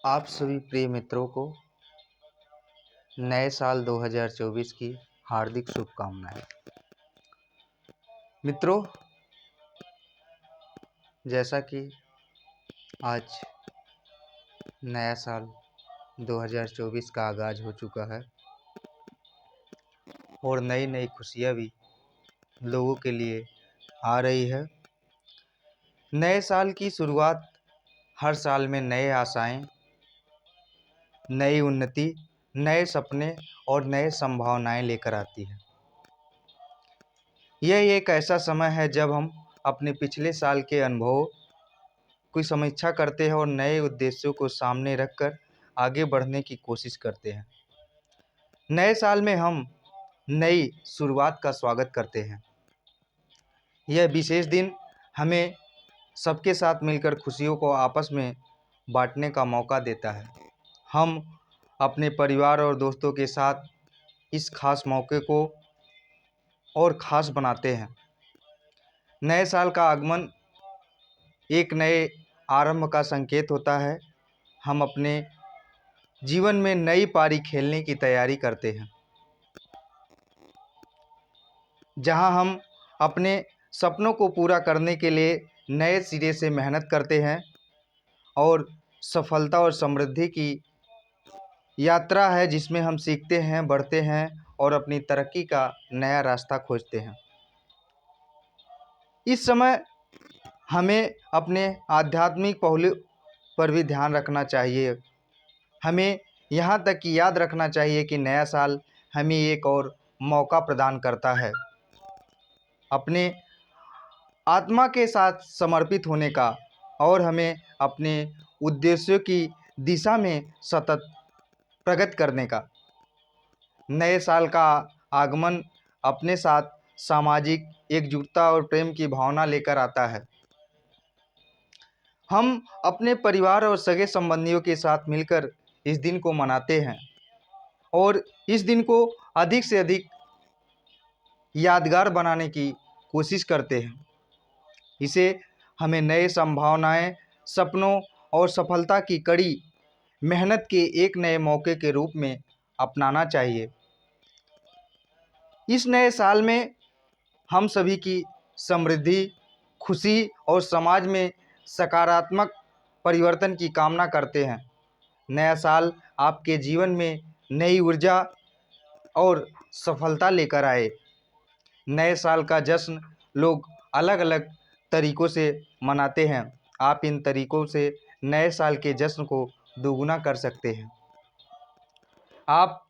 आप सभी प्रिय मित्रों को नए साल 2024 की हार्दिक शुभकामनाएं। मित्रों, जैसा कि आज नया साल 2024 का आगाज़ हो चुका है और नई नई खुशियां भी लोगों के लिए आ रही है। नए साल की शुरुआत हर साल में नए आशाएं, नई उन्नति, नए सपने और नए संभावनाएं लेकर आती है। यह एक ऐसा समय है जब हम अपने पिछले साल के अनुभवों की समीक्षा करते हैं और नए उद्देश्यों को सामने रखकर आगे बढ़ने की कोशिश करते हैं। नए साल में हम नई शुरुआत का स्वागत करते हैं। यह विशेष दिन हमें सबके साथ मिलकर खुशियों को आपस में बांटने का मौका देता है। हम अपने परिवार और दोस्तों के साथ इस खास मौके को और ख़ास बनाते हैं। नए साल का आगमन एक नए आरंभ का संकेत होता है। हम अपने जीवन में नई पारी खेलने की तैयारी करते हैं, जहां हम अपने सपनों को पूरा करने के लिए नए सिरे से मेहनत करते हैं और सफलता और समृद्धि की यात्रा है जिसमें हम सीखते हैं, बढ़ते हैं और अपनी तरक्की का नया रास्ता खोजते हैं। इस समय हमें अपने आध्यात्मिक पहलू पर भी ध्यान रखना चाहिए। हमें यहाँ तक कि याद रखना चाहिए कि नया साल हमें एक और मौका प्रदान करता है अपने आत्मा के साथ समर्पित होने का और हमें अपने उद्देश्यों की दिशा में सतत प्रगति करने का। नए साल का आगमन अपने साथ सामाजिक एकजुटता और प्रेम की भावना लेकर आता है। हम अपने परिवार और सगे संबंधियों के साथ मिलकर इस दिन को मनाते हैं और इस दिन को अधिक से अधिक यादगार बनाने की कोशिश करते हैं। इसे हमें नए संभावनाएं, सपनों और सफलता की कड़ी मेहनत के एक नए मौके के रूप में अपनाना चाहिए। इस नए साल में हम सभी की समृद्धि, खुशी और समाज में सकारात्मक परिवर्तन की कामना करते हैं। नया साल आपके जीवन में नई ऊर्जा और सफलता लेकर आए। नए साल का जश्न लोग अलग अलग तरीक़ों से मनाते हैं। आप इन तरीक़ों से नए साल के जश्न को दोगुना कर सकते हैं। आप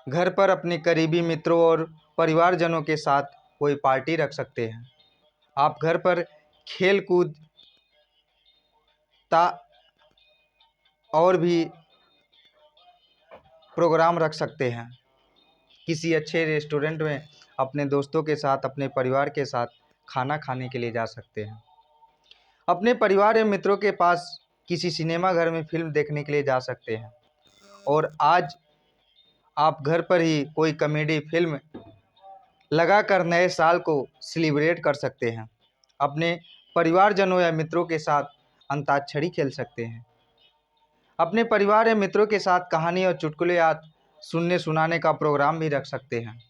घर पर अपने करीबी मित्रों और परिवारजनों के साथ कोई पार्टी रख सकते हैं। आप घर पर खेल कूद और भी प्रोग्राम रख सकते हैं। किसी अच्छे रेस्टोरेंट में अपने दोस्तों के साथ, अपने परिवार के साथ खाना खाने के लिए जा सकते हैं। अपने परिवार या मित्रों के पास किसी सिनेमा घर में फिल्म देखने के लिए जा सकते हैं। और आज आप घर पर ही कोई कॉमेडी फिल्म लगाकर नए साल को सेलिब्रेट कर सकते हैं। अपने परिवारजनों या मित्रों के साथ अंताक्षरी खेल सकते हैं। अपने परिवार या मित्रों के साथ कहानी और चुटकुले याद सुनने सुनाने का प्रोग्राम भी रख सकते हैं।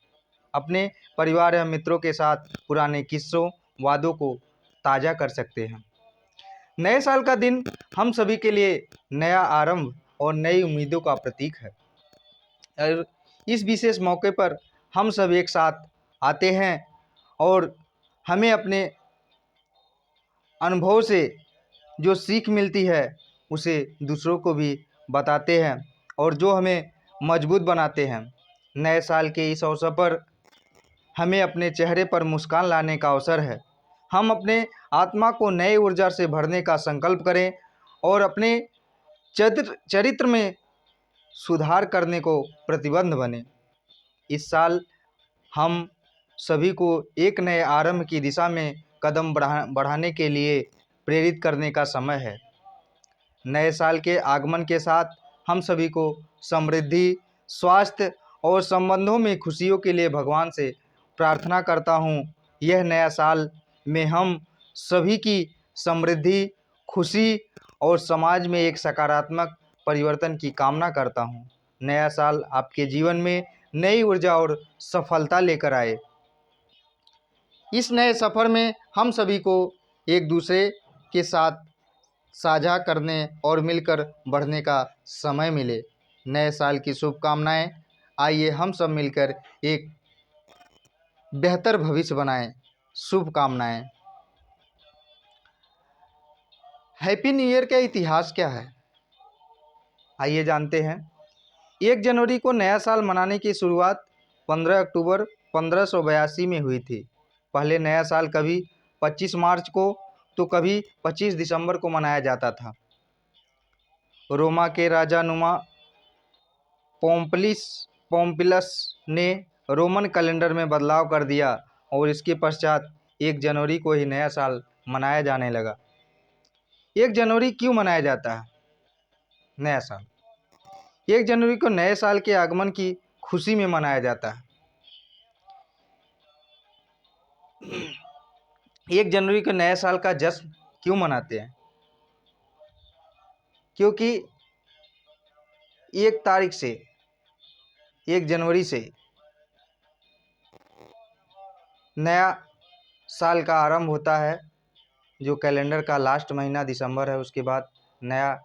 अपने परिवार या मित्रों के साथ पुराने किस्सों, वादों को ताज़ा कर सकते हैं। नए साल का दिन हम सभी के लिए नया आरंभ और नई उम्मीदों का प्रतीक है। और इस विशेष मौके पर हम सब एक साथ आते हैं और हमें अपने अनुभव से जो सीख मिलती है उसे दूसरों को भी बताते हैं और जो हमें मजबूत बनाते हैं। नए साल के इस अवसर पर हमें अपने चेहरे पर मुस्कान लाने का अवसर है। हम अपने आत्मा को नए ऊर्जा से भरने का संकल्प करें और अपने चरित्र में सुधार करने को प्रतिबद्ध बने। इस साल हम सभी को एक नए आरंभ की दिशा में कदम बढ़ाने के लिए प्रेरित करने का समय है। नए साल के आगमन के साथ हम सभी को समृद्धि, स्वास्थ्य और संबंधों में खुशियों के लिए भगवान से प्रार्थना करता हूँ। यह नया साल में हम सभी की समृद्धि, खुशी और समाज में एक सकारात्मक परिवर्तन की कामना करता हूँ। नया साल आपके जीवन में नई ऊर्जा और सफलता लेकर आए। इस नए सफ़र में हम सभी को एक दूसरे के साथ साझा करने और मिलकर बढ़ने का समय मिले। नए साल की शुभकामनाएं। आइए हम सब मिलकर एक बेहतर भविष्य बनाएं। शुभकामनाएं। हैप्पी न्यू ईयर का इतिहास क्या है, आइए जानते हैं। 1 जनवरी को नया साल मनाने की शुरुआत 15 अक्टूबर 1582 में हुई थी। पहले नया साल कभी 25 मार्च को तो कभी 25 दिसंबर को मनाया जाता था। रोमा के राजा नुमा पोम्पिलस ने रोमन कैलेंडर में बदलाव कर दिया और इसके पश्चात 1 जनवरी को ही नया साल मनाया जाने लगा। 1 जनवरी क्यों मनाया जाता है नया साल? 1 जनवरी को नए साल के आगमन की खुशी में मनाया जाता है। 1 जनवरी को नए साल का जश्न क्यों मनाते हैं? क्योंकि 1 जनवरी से नया साल का आरंभ होता है। जो कैलेंडर का लास्ट महीना दिसंबर है, उसके बाद नया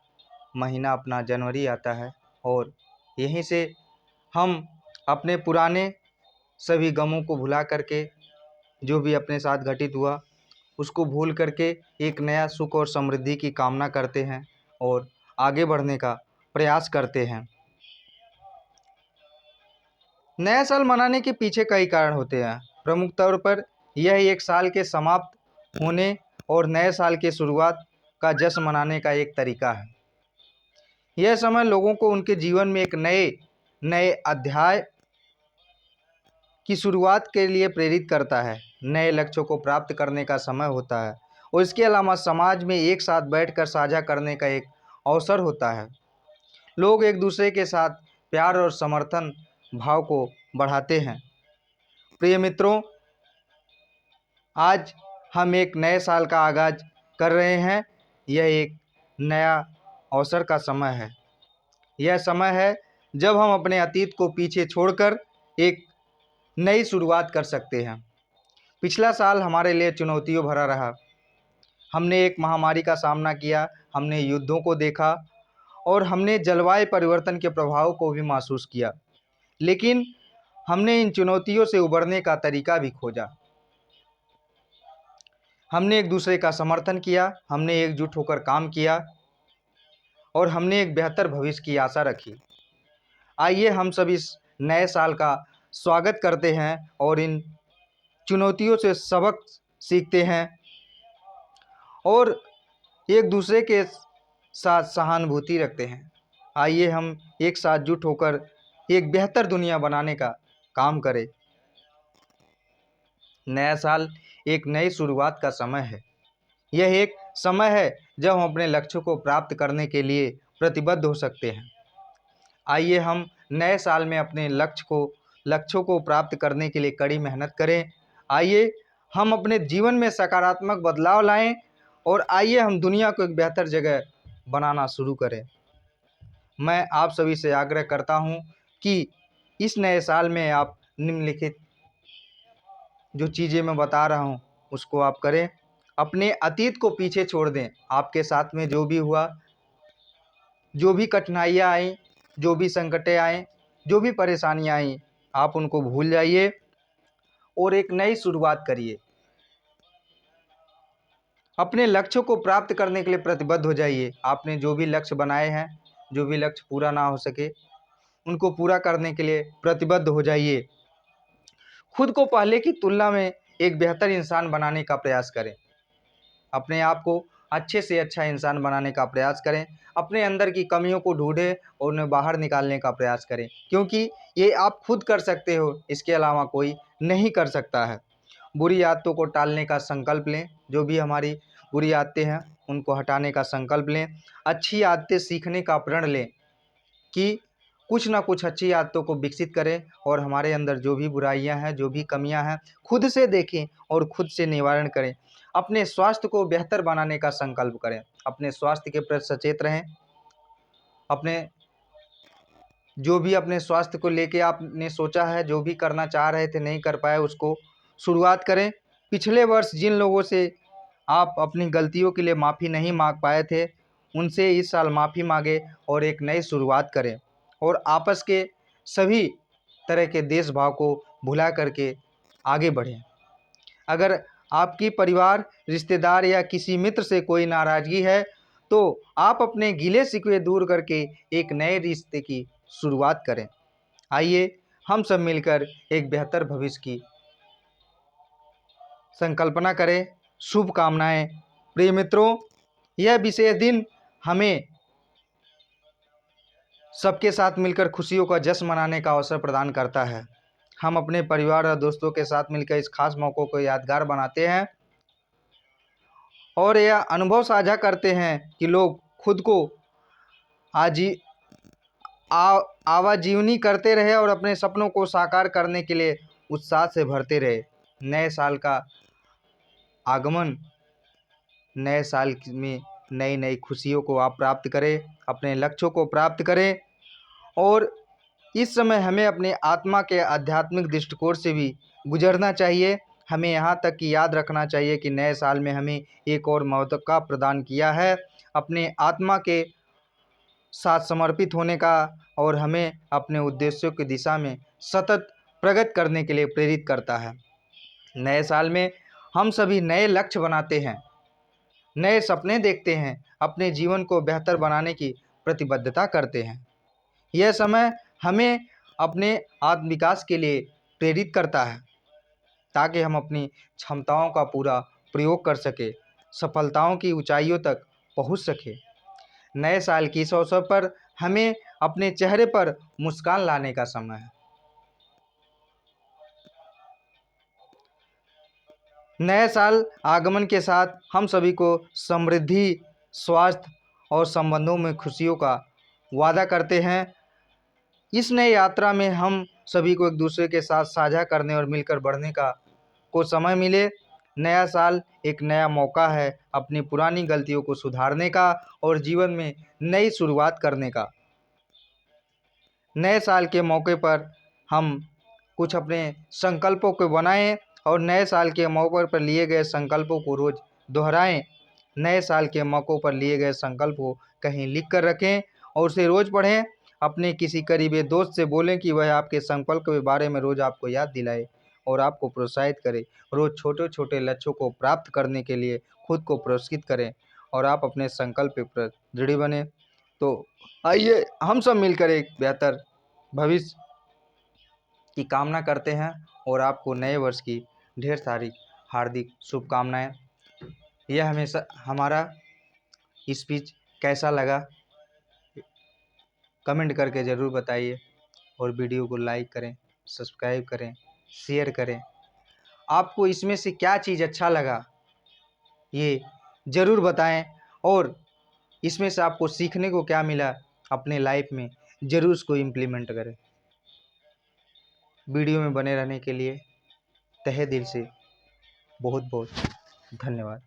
महीना अपना जनवरी आता है और यहीं से हम अपने पुराने सभी गमों को भुला करके, जो भी अपने साथ घटित हुआ उसको भूल करके एक नया सुख और समृद्धि की कामना करते हैं और आगे बढ़ने का प्रयास करते हैं। नया साल मनाने के पीछे कई कारण होते हैं। प्रमुख तौर पर यह एक साल के समाप्त होने और नए साल के शुरुआत का जश्न मनाने का एक तरीका है। यह समय लोगों को उनके जीवन में एक नए अध्याय की शुरुआत के लिए प्रेरित करता है। नए लक्ष्यों को प्राप्त करने का समय होता है और इसके अलावा समाज में एक साथ बैठकर साझा करने का एक अवसर होता है। लोग एक दूसरे के साथ प्यार और समर्थन भाव को बढ़ाते हैं। प्रिय मित्रों, आज हम एक नए साल का आगाज़ कर रहे हैं। यह एक नया अवसर का समय है। यह समय है जब हम अपने अतीत को पीछे छोड़कर एक नई शुरुआत कर सकते हैं। पिछला साल हमारे लिए चुनौतियों भरा रहा। हमने एक महामारी का सामना किया, हमने युद्धों को देखा और हमने जलवायु परिवर्तन के प्रभाव को भी महसूस किया। लेकिन हमने इन चुनौतियों से उबरने का तरीका भी खोजा। हमने एक दूसरे का समर्थन किया, हमने एकजुट होकर काम किया और हमने एक बेहतर भविष्य की आशा रखी। आइए हम सब इस नए साल का स्वागत करते हैं और इन चुनौतियों से सबक सीखते हैं और एक दूसरे के साथ सहानुभूति रखते हैं। आइए हम एक साथ जुट होकर एक बेहतर दुनिया बनाने का काम करें। नया साल एक नई शुरुआत का समय है। यह एक समय है जब हम अपने लक्ष्यों को प्राप्त करने के लिए प्रतिबद्ध हो सकते हैं। आइए हम नए साल में अपने लक्ष्यों को प्राप्त करने के लिए कड़ी मेहनत करें। आइए हम अपने जीवन में सकारात्मक बदलाव लाएं और आइए हम दुनिया को एक बेहतर जगह बनाना शुरू करें। मैं आप सभी से आग्रह करता हूं कि इस नए साल में आप निम्नलिखित जो चीज़ें मैं बता रहा हूं उसको आप करें। अपने अतीत को पीछे छोड़ दें। आपके साथ में जो भी हुआ, जो भी कठिनाइयाँ आईं, जो भी संकटें आए, जो भी परेशानियाँ आईं, आप उनको भूल जाइए और एक नई शुरुआत करिए। अपने लक्ष्यों को प्राप्त करने के लिए प्रतिबद्ध हो जाइए। आपने जो भी लक्ष्य बनाए हैं, जो भी लक्ष्य पूरा ना हो सके, उनको पूरा करने के लिए प्रतिबद्ध हो जाइए। खुद को पहले की तुलना में एक बेहतर इंसान बनाने का प्रयास करें। अपने आप को अच्छे से अच्छा इंसान बनाने का प्रयास करें। अपने अंदर की कमियों को ढूंढें और उन्हें बाहर निकालने का प्रयास करें, क्योंकि ये आप खुद कर सकते हो, इसके अलावा कोई नहीं कर सकता है। बुरी आदतों को टालने का संकल्प लें। जो भी हमारी बुरी आदतें हैं उनको हटाने का संकल्प लें। अच्छी आदतें सीखने का प्रण लें कि कुछ ना कुछ अच्छी आदतों को विकसित करें और हमारे अंदर जो भी बुराइयां हैं, जो भी कमियां हैं, खुद से देखें और खुद से निवारण करें। अपने स्वास्थ्य को बेहतर बनाने का संकल्प करें। अपने स्वास्थ्य के प्रति सचेत रहें अपने जो भी अपने स्वास्थ्य को लेके आपने सोचा है, जो भी करना चाह रहे थे नहीं कर पाए, उसको शुरुआत करें। पिछले वर्ष जिन लोगों से आप अपनी गलतियों के लिए माफ़ी नहीं मांग पाए थे, उनसे इस साल माफ़ी मांगे और एक नई शुरुआत करें और आपस के सभी तरह के देश भाव को भुला करके आगे बढ़ें। अगर आपकी परिवार, रिश्तेदार या किसी मित्र से कोई नाराज़गी है, तो आप अपने गिले शिकवे दूर करके एक नए रिश्ते की शुरुआत करें। आइए हम सब मिलकर एक बेहतर भविष्य की संकल्पना करें। शुभकामनाएं। प्रिय मित्रों, यह विशेष दिन हमें सबके साथ मिलकर खुशियों का जश्न मनाने का अवसर प्रदान करता है। हम अपने परिवार और दोस्तों के साथ मिलकर इस खास मौक़ों को यादगार बनाते हैं और यह अनुभव साझा करते हैं कि लोग खुद को आजी आवाजीवनी करते रहे और अपने सपनों को साकार करने के लिए उत्साह से भरते रहे। नए साल का आगमन, नए साल में नई नई खुशियों को आप प्राप्त करें, अपने लक्ष्यों को प्राप्त करें और इस समय हमें अपने आत्मा के आध्यात्मिक दृष्टिकोण से भी गुजरना चाहिए। हमें यहाँ तक कि याद रखना चाहिए कि नए साल में हमें एक और मौका प्रदान किया है अपने आत्मा के साथ समर्पित होने का और हमें अपने उद्देश्यों की दिशा में सतत प्रगति करने के लिए प्रेरित करता है। नए साल में हम सभी नए लक्ष्य बनाते हैं, नए सपने देखते हैं, अपने जीवन को बेहतर बनाने की प्रतिबद्धता करते हैं। यह समय हमें अपने आत्म विकास के लिए प्रेरित करता है ताकि हम अपनी क्षमताओं का पूरा प्रयोग कर सकें, सफलताओं की ऊंचाइयों तक पहुंच सकें। नए साल की इस अवसर पर हमें अपने चेहरे पर मुस्कान लाने का समय है। नए साल आगमन के साथ हम सभी को समृद्धि, स्वास्थ्य और संबंधों में खुशियों का वादा करते हैं। इस नई यात्रा में हम सभी को एक दूसरे के साथ साझा करने और मिलकर बढ़ने को समय मिले। नया साल एक नया मौका है अपनी पुरानी गलतियों को सुधारने का और जीवन में नई शुरुआत करने का। नए साल के मौके पर हम कुछ अपने संकल्पों को बनाएं और नए साल के मौके पर लिए गए संकल्पों को रोज़ दोहराएं। नए साल के मौक़ों पर लिए गए संकल्प को कहीं लिख कर रखें और उसे रोज़ पढ़ें। अपने किसी करीबी दोस्त से बोलें कि वह आपके संकल्प के बारे में रोज़ आपको याद दिलाए और आपको प्रोत्साहित करे। रोज़ छोटे छोटे लक्ष्यों को प्राप्त करने के लिए खुद को पुरस्कृत करें और आप अपने संकल्प पर दृढ़ बने। तो आइए हम सब मिलकर एक बेहतर भविष्य की कामना करते हैं और आपको नए वर्ष की ढेर सारी हार्दिक शुभकामनाएं। यह हमेशा हमारा स्पीच कैसा लगा कमेंट करके ज़रूर बताइए और वीडियो को लाइक करें, सब्सक्राइब करें, शेयर करें। आपको इसमें से क्या चीज़ अच्छा लगा ये ज़रूर बताएं और इसमें से आपको सीखने को क्या मिला अपने लाइफ में ज़रूर उसको इम्प्लीमेंट करें। वीडियो में बने रहने के लिए तहे दिल से बहुत बहुत धन्यवाद।